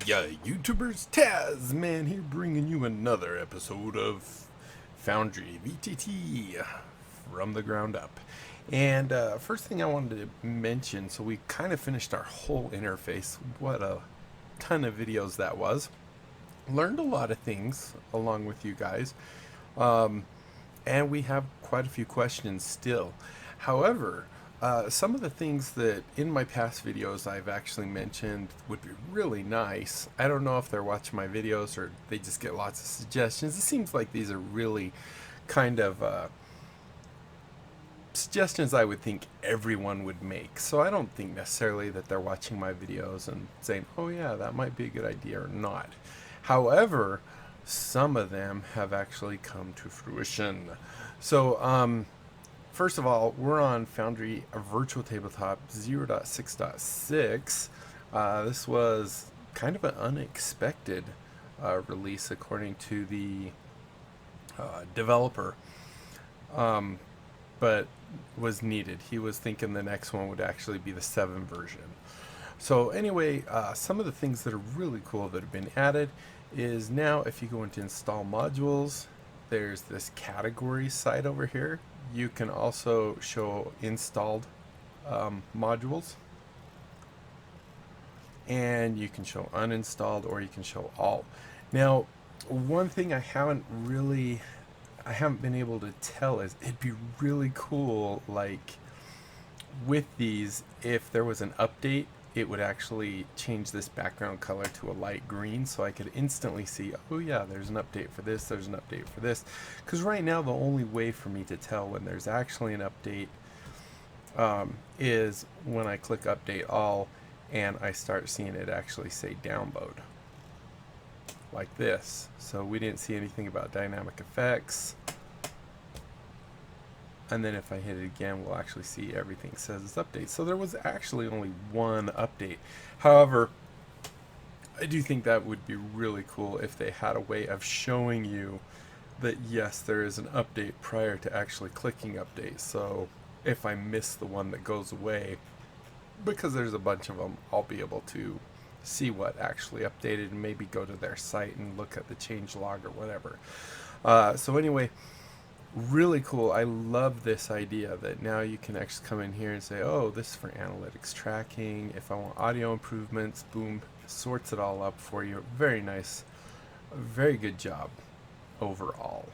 Yeah, YouTubers, Taz man here, bringing you another episode of Foundry VTT from the ground up. And first thing I wanted to mention, so we kind of finished our whole interface. What a ton of videos that was. Learned a lot of things along with you guys. Um, and we have quite a few questions still. However, some of the things that in my past videos I've actually mentioned would be really nice. I don't know if they're watching my videos or they just get lots of suggestions. It seems like these are really kind of suggestions I would think everyone would make. So I don't think necessarily that they're watching my videos and saying, oh yeah, that might be a good idea or not. However, some of them have actually come to fruition. So, first of all, we're on Foundry Virtual Tabletop 0.6.6. This was kind of an unexpected release according to the developer, but was needed. He was thinking the next one would actually be the 7 version. So anyway, some of the things that are really cool that have been added is now if you go into install modules, there's this category side over here. You can also show installed modules, and you can show uninstalled, or you can show all. Now, one thing I haven't been able to tell is it'd be really cool, like with these, if there was an update, it would actually change this background color to a light green, so I could instantly see, oh yeah, there's an update for this, there's an update for this. Because right now the only way for me to tell when there's actually an update is when I click update all and I start seeing it actually say download like this. So we didn't see anything about dynamic effects. And then if I hit it again, we'll actually see everything says it's update. So there was actually only one update. However, I do think that would be really cool if they had a way of showing you that yes, there is an update prior to actually clicking update. So if I miss the one that goes away, because there's a bunch of them, I'll be able to see what actually updated and maybe go to their site and look at the change log or whatever. So anyway, really cool. I love this idea that now you can actually come in here and say, oh, this is for analytics tracking. If I want audio improvements, boom, sorts it all up for you. Very nice, very good job overall.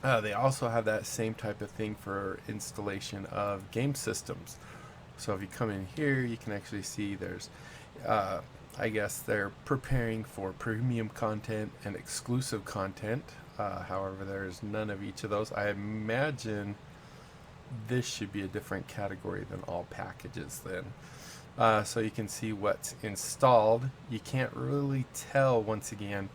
They also have that same type of thing for installation of game systems. So if you come in here, you can actually see there's, I guess they're preparing for premium content and exclusive content. However, there's none of each of those. I imagine this should be a different category than all packages then. So you can see what's installed. You can't really tell, once again,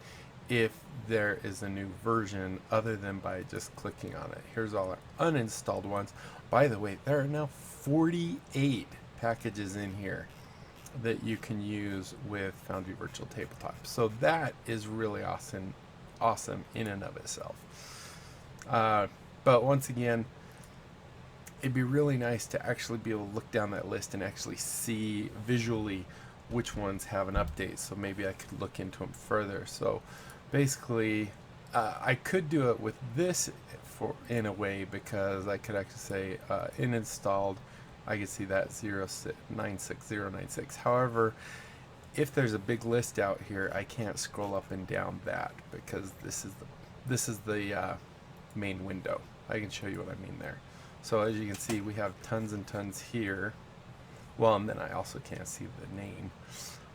if there is a new version other than by just clicking on it. Here's all our uninstalled ones. By the way, there are now 48 packages in here that you can use with Foundry Virtual Tabletop. So that is really awesome in and of itself. But once again, it'd be really nice to actually be able to look down that list and actually see visually which ones have an update. So maybe I could look into them further. So basically, I could do it with this in a way, because I could actually say in installed, I could see that 096096. However, if there's a big list out here, I can't scroll up and down that, because this is the main window. I can show you what I mean there. So as you can see, we have tons and tons here. Well, and then I also can't see the name.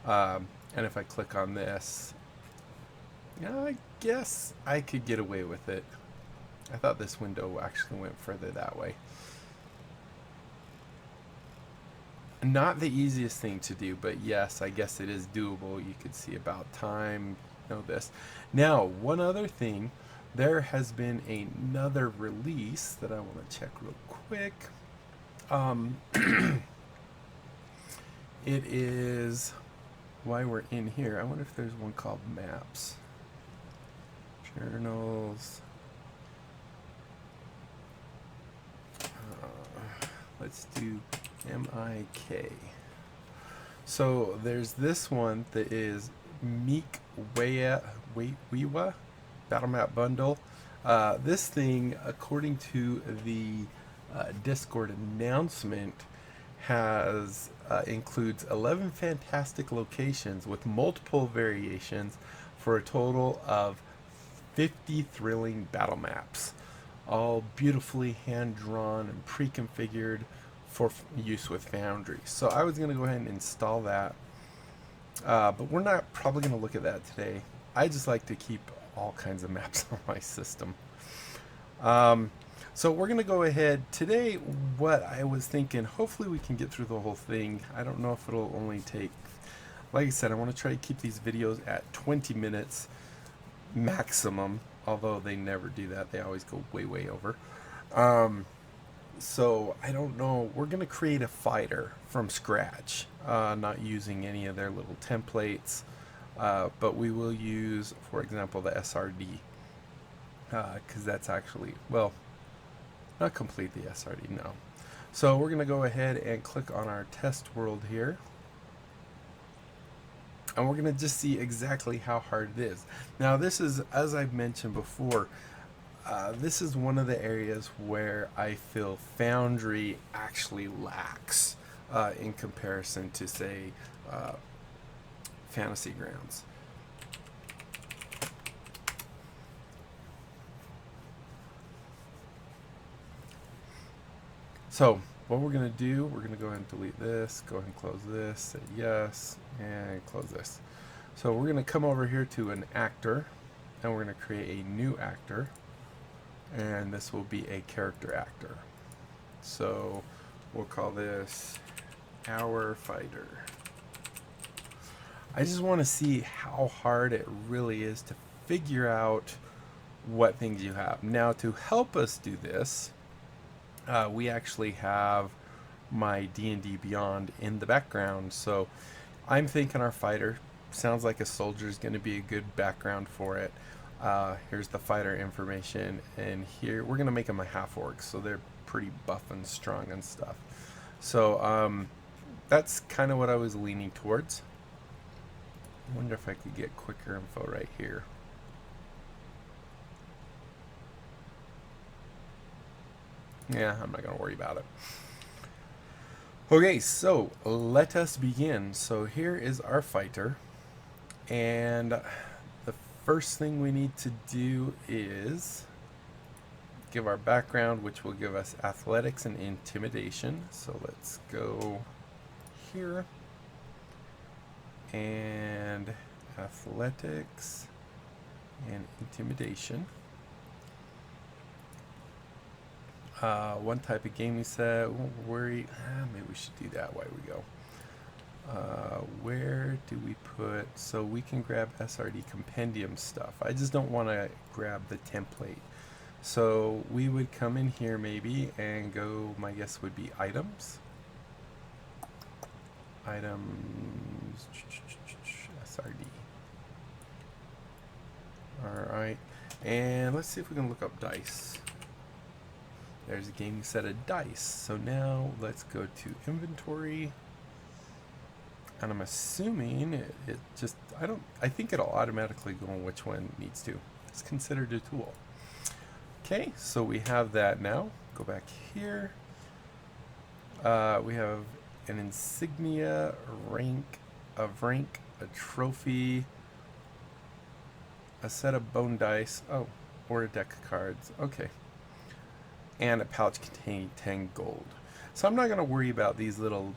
And if I click on this, I guess I could get away with it. I thought this window actually went further that way. Not the easiest thing to do, but yes, I guess it is doable. You could see about time, this. Now, one other thing, there has been another release that I want to check real quick. It is, while we're in here, I wonder if there's one called Maps. Journals. Let's do MIK. So there's this one that is Meek Wewa battle map bundle. This thing, according to the Discord announcement, has includes 11 fantastic locations with multiple variations for a total of 50 thrilling battle maps, all beautifully hand-drawn and pre-configured for use with Foundry. So I was going to go ahead and install that, but we're not probably going to look at that today. I just like to keep all kinds of maps on my system. So we're going to go ahead today. What I was thinking, hopefully we can get through the whole thing. I don't know if it'll only take, like I said, I want to try to keep these videos at 20 minutes maximum, although they never do that. They always go way over. So I don't know. We're going to create a fighter from scratch, not using any of their little templates, but we will use, for example, the SRD, because that's actually, well, not complete the SRD, no. So we're going to go ahead and click on our test world here. And we're going to just see exactly how hard it is. Now this is, as I've mentioned before, this is one of the areas where I feel Foundry actually lacks in comparison to, say, Fantasy Grounds. So what we're going to do, we're going to go ahead and delete this, go ahead and close this, say yes, and close this. So we're going to come over here to an actor, and we're going to create a new actor, and this will be a character actor. So we'll call this Our Fighter. I just want to see how hard it really is to figure out what things you have. Now, to help us do this, we actually have my D&D Beyond in the background. So I'm thinking our fighter sounds like a soldier is going to be a good background for it. Here's the fighter information, and here we're going to make them a half-orc, so they're pretty buff and strong and stuff. So that's kind of what I was leaning towards. I wonder if I could get quicker info right here. Yeah, I'm not going to worry about it. Okay, so let us begin. So here is our fighter, and the first thing we need to do is give our background, which will give us athletics and intimidation. So let's go here, and athletics and intimidation. One type of game we said, won't worry, maybe we should do that while we go. Where do we put, so we can grab SRD compendium stuff. I just don't want to grab the template. So we would come in here maybe and go, my guess would be items. Items, SRD. Alright, and let's see if we can look up dice. There's a gaming set of dice. So now let's go to inventory. And I'm assuming it just, I think it'll automatically go on which one it needs to. It's considered a tool. Okay, so we have that now. Go back here. We have an insignia, a trophy, a set of bone dice, or a deck of cards. Okay. And a pouch containing 10 gold. So I'm not going to worry about these little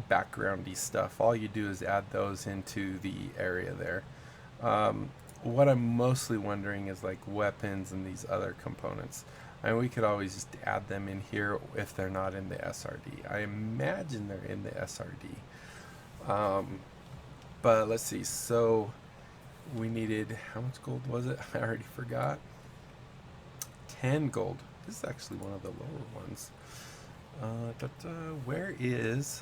backgroundy stuff. All you do is add those into the area there. What I'm mostly wondering is like weapons and these other components. I mean, we could always just add them in here if they're not in the SRD. I imagine they're in the SRD. But let's see. So we needed, how much gold was it? I already forgot. 10 gold. This is actually one of the lower ones. Where is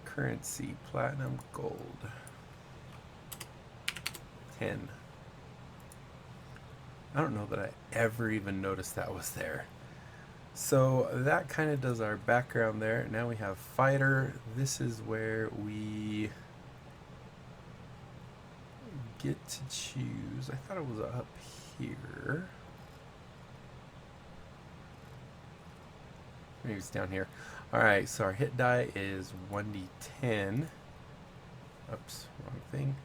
currency? Platinum, gold. 10. I don't know that I ever even noticed that was there. So that kind of does our background there. Now we have fighter. This is where we get to choose. I thought it was up here. Maybe it's down here. Alright, so our hit die is 1d10. Oops, wrong thing.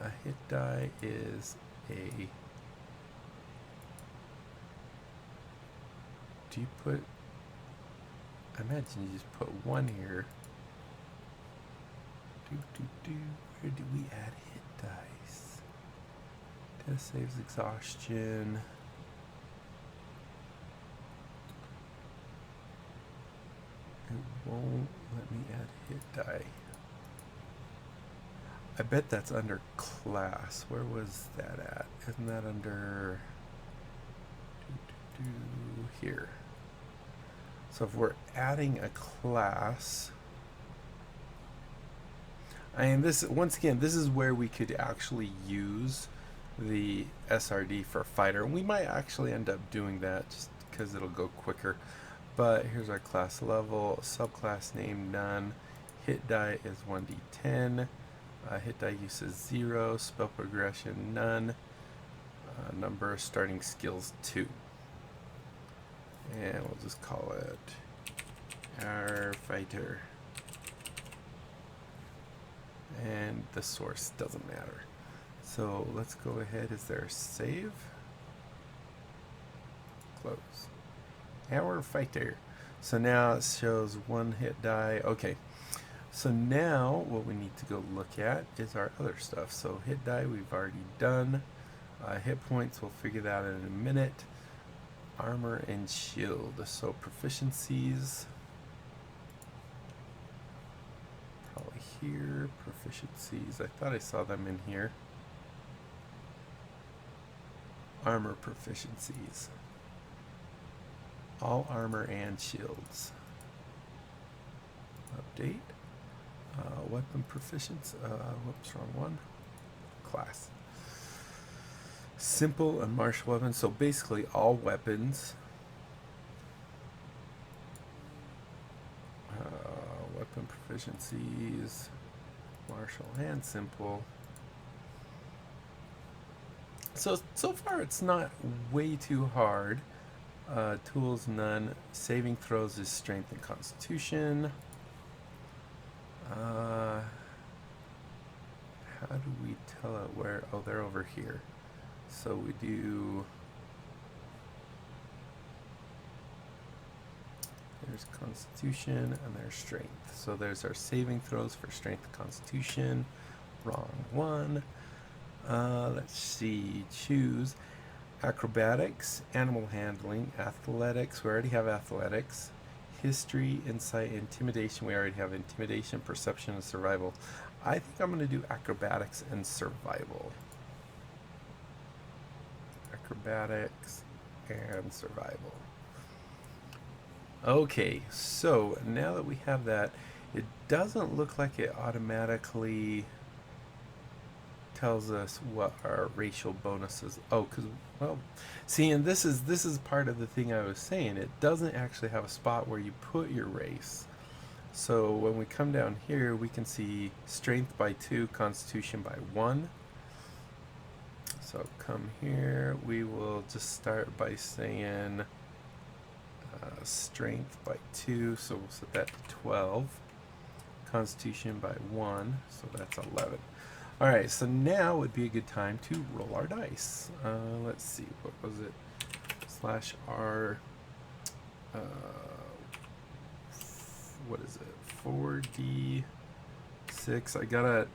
A hit die is a... Do you put... I imagine you just put 1 here. Where do we add hit dice? Death saves, exhaustion. It won't let me add hit die. I bet that's under class. Where was that at? Isn't that under here? So if we're adding a class, and this, once again, this is where we could actually use the SRD for fighter. We might actually end up doing that just because it'll go quicker. But here's our class level, subclass name none, hit die is 1d10, hit die use is 0, spell progression none, number of starting skills 2. And we'll just call it our fighter. And the source doesn't matter. So let's go ahead. Is there a save? Close. Our fighter. So now it shows 1 hit die. Okay. So now what we need to go look at is our other stuff. So hit die we've already done. Hit points, we'll figure that out in a minute. Armor and shield. So proficiencies. Probably here. Proficiencies. I thought I saw them in here. Armor proficiencies. All armor and shields. Update. Weapon proficiency. Whoops, wrong one. Class. Simple and martial weapons. So basically all weapons. Weapon proficiencies. Martial and simple. So far it's not way too hard. Tools none. Saving throws is strength and constitution. How do we tell it where? Oh, they're over here. So we do. There's constitution and there's strength. So there's our saving throws for strength and constitution. Wrong one. Let's see. Choose acrobatics, animal handling, athletics. We already have athletics. History, insight, intimidation. We already have intimidation, perception, and survival. I think I'm going to do acrobatics and survival. Acrobatics and survival. Okay, so now that we have that, it doesn't look like it automatically tells us what our racial bonuses. Oh, because, well, see, and this is part of the thing I was saying. It doesn't actually have a spot where you put your race. So when we come down here, we can see strength by 2, constitution by 1. So come here, we will just start by saying strength by 2, so we'll set that to 12. Constitution by 1, so that's 11. Alright, so now would be a good time to roll our dice. Let's see, what was it? /R, what is it? 4D6. I gotta,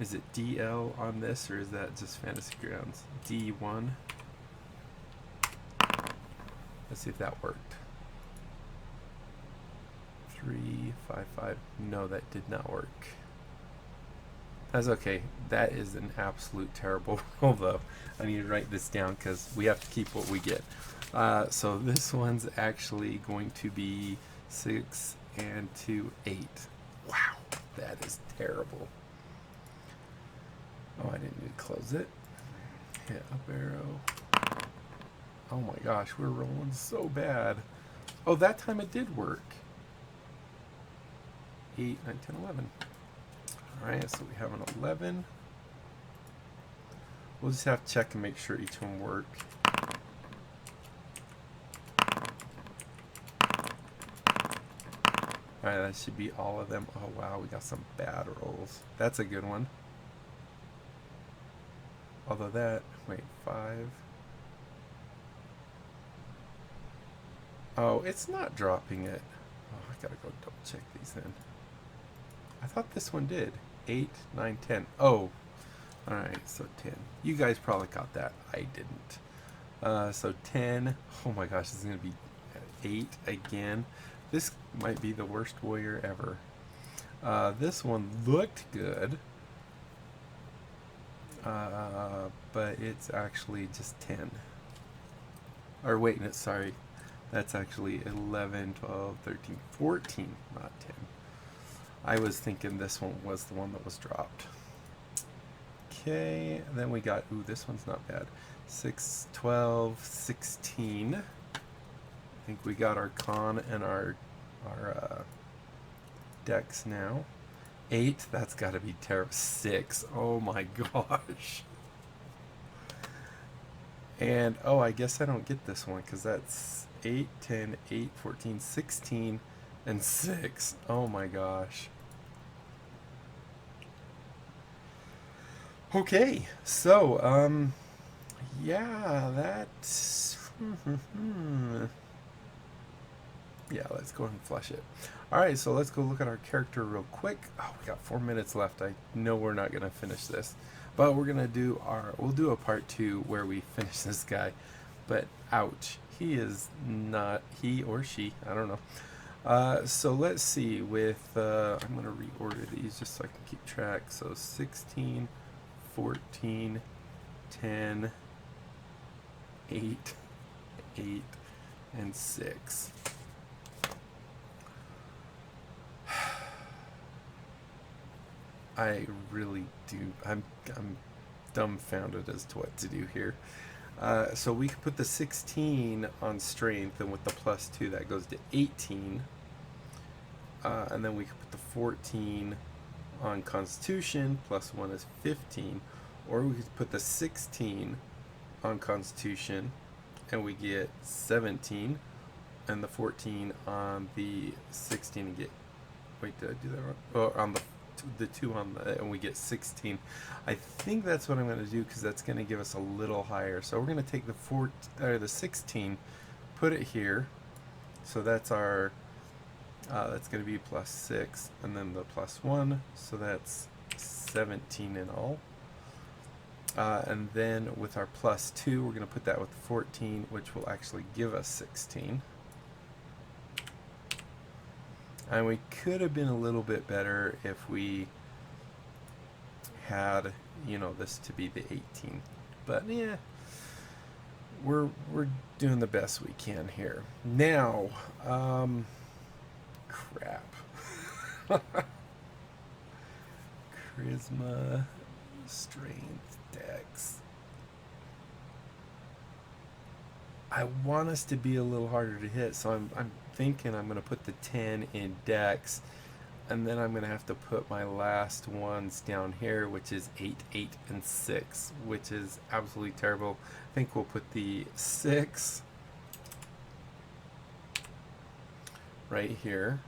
is it DL on this, or is that just Fantasy Grounds? D1. Let's see if that worked. 3, 5, 5. No, that did not work. That's okay. That is an absolute terrible roll, though. I need to write this down because we have to keep what we get. So this one's actually going to be 6 and 2, 8. Wow, that is terrible. Oh, I didn't need to close it. Hit up arrow. Oh my gosh, we're rolling so bad. Oh, that time it did work. 8, 9, 10, 11. Alright, so we have an 11. We'll just have to check and make sure each one works. Alright, that should be all of them. Oh wow, we got some bad rolls. That's a good one. Although that, wait, 5. Oh, it's not dropping it. Oh, I gotta go double check these then. I thought this one did. 8, 9, 10. Oh, alright, so 10. You guys probably got that. I didn't. So 10. Oh my gosh, this is gonna be 8 again. This might be the worst warrior ever. This one looked good. But it's actually just 10. Or wait, no, sorry. That's actually 11, 12, 13, 14, not 10. I was thinking this one was the one that was dropped. Okay, and then we got, ooh, this one's not bad. 6, 12, 16. I think we got our con and our decks now. 8, that's got to be terrible. 6, oh my gosh. And, oh, I guess I don't get this one because that's 8, 10, 8, 14, 16, and 6. Oh my gosh. Okay, so, yeah, that's... yeah, let's go ahead and flush it. Alright, so let's go look at our character real quick. Oh, we got 4 minutes left. I know we're not going to finish this. But we're going to do we'll do a part 2 where we finish this guy. But, ouch. He is not, he or she, I don't know. So let's see with, I'm going to reorder these just so I can keep track. So 16, 14, 10, 8, 8, and 6. I really do. I'm dumbfounded as to what to do here. So we could put the 16 on strength, and with the +2 that goes to 18. And then we could put the 14 on constitution, +1 is 15. Or we could put the 16 on constitution, and we get 17. And the 14 on the 16 and get, wait, did I do that wrong? Oh, on the 2 on the, and we get 16. I think that's what I'm going to do because that's going to give us a little higher. So we're going to take the 16, put it here. So that's our, that's going to be +6, and then the +1. So that's 17 in all. And then with our +2, we're going to put that with 14, which will actually give us 16. And we could have been a little bit better if we had, you know, this to be the 18. But yeah, we're doing the best we can here. Now, crap. Charisma, strength, dex. I want us to be a little harder to hit, so I'm thinking I'm going to put the 10 in dex, and then I'm going to have to put my last ones down here, which is 8, 8, and 6, which is absolutely terrible. I think we'll put the 6 right here,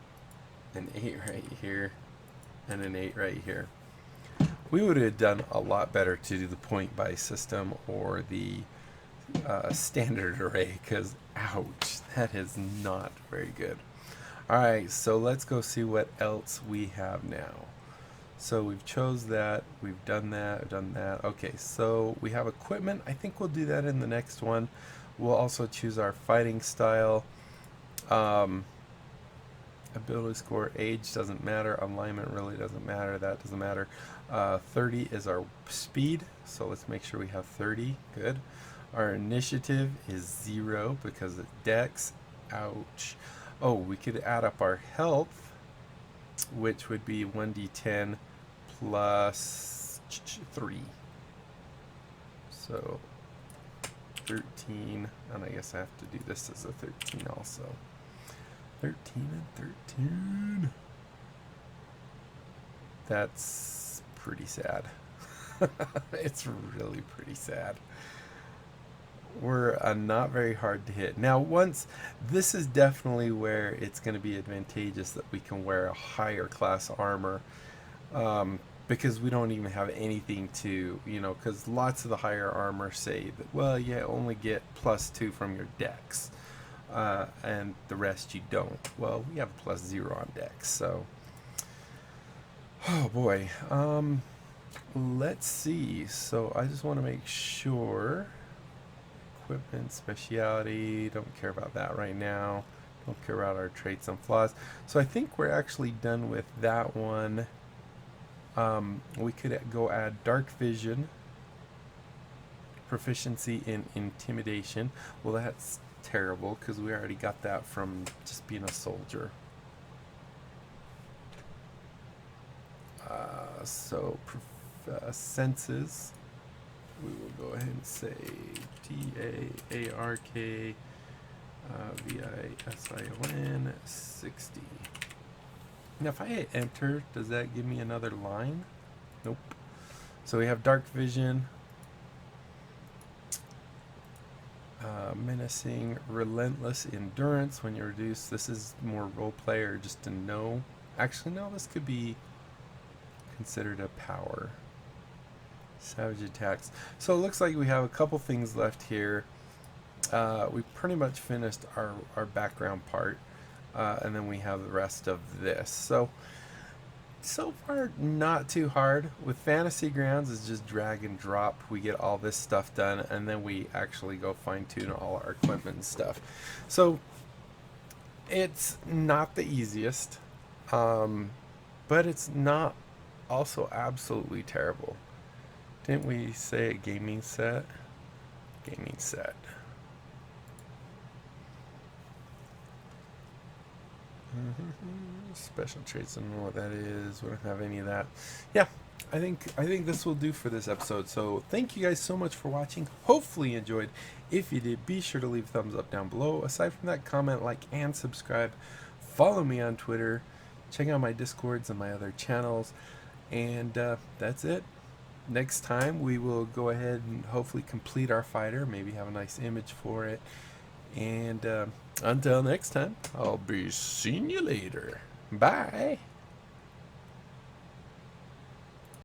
an 8 right here, and an 8 right here. We would have done a lot better to do the point buy system or the standard array, because ouch, that is not very good. Alright, so let's go see what else we have now. So we've chose that, we've done that, Okay, so we have equipment. I think we'll do that in the next one. We'll also choose our fighting style. Ability score, age doesn't matter, alignment really doesn't matter, that doesn't matter. 30 is our speed, so let's make sure we have 30, good. Our initiative is 0 because it's dex, ouch. Oh, we could add up our health, which would be 1d10 plus 3. So 13, and I guess I have to do this as a 13 also. 13 and 13. That's pretty sad. It's really pretty sad. We're not very hard to hit. Now, this is definitely where it's going to be advantageous that we can wear a higher class armor, because we don't even have anything to, because lots of the higher armor say that, well, you only get +2 from your dex, and the rest you don't. Well, we have +0 on dex, so, oh boy. Let's see. So I just want to make sure. Equipment, speciality, don't care about that right now. Don't care about our traits and flaws. So I think we're actually done with that one. We could go add dark vision, proficiency in intimidation. Well, that's terrible because we already got that from just being a soldier. So senses, we will go ahead and say TAARK VISION 60. Now if I hit enter, does that give me another line? Nope. So we have dark vision, menacing, relentless endurance. When you reduce, this is more role play or just to know. Actually, no, this could be considered a power. Savage attacks. So it looks like we have a couple things left here. We pretty much finished our background part, and then we have the rest of this. So far, not too hard. With Fantasy Grounds, it's just drag and drop. We get all this stuff done, and then we actually go fine-tune all our equipment and stuff. So it's not the easiest, but it's not also absolutely terrible. Didn't we say a gaming set? Gaming set. Special traits, I don't know what that is. We don't have any of that. Yeah, I think this will do for this episode. So thank you guys so much for watching. Hopefully you enjoyed. If you did, be sure to leave a thumbs up down below. Aside from that, comment, like, and subscribe. Follow me on Twitter. Check out my Discords and my other channels. And that's it. Next time we will go ahead and hopefully complete our fighter, maybe have a nice image for it. And until next time, I'll be seeing you later. Bye.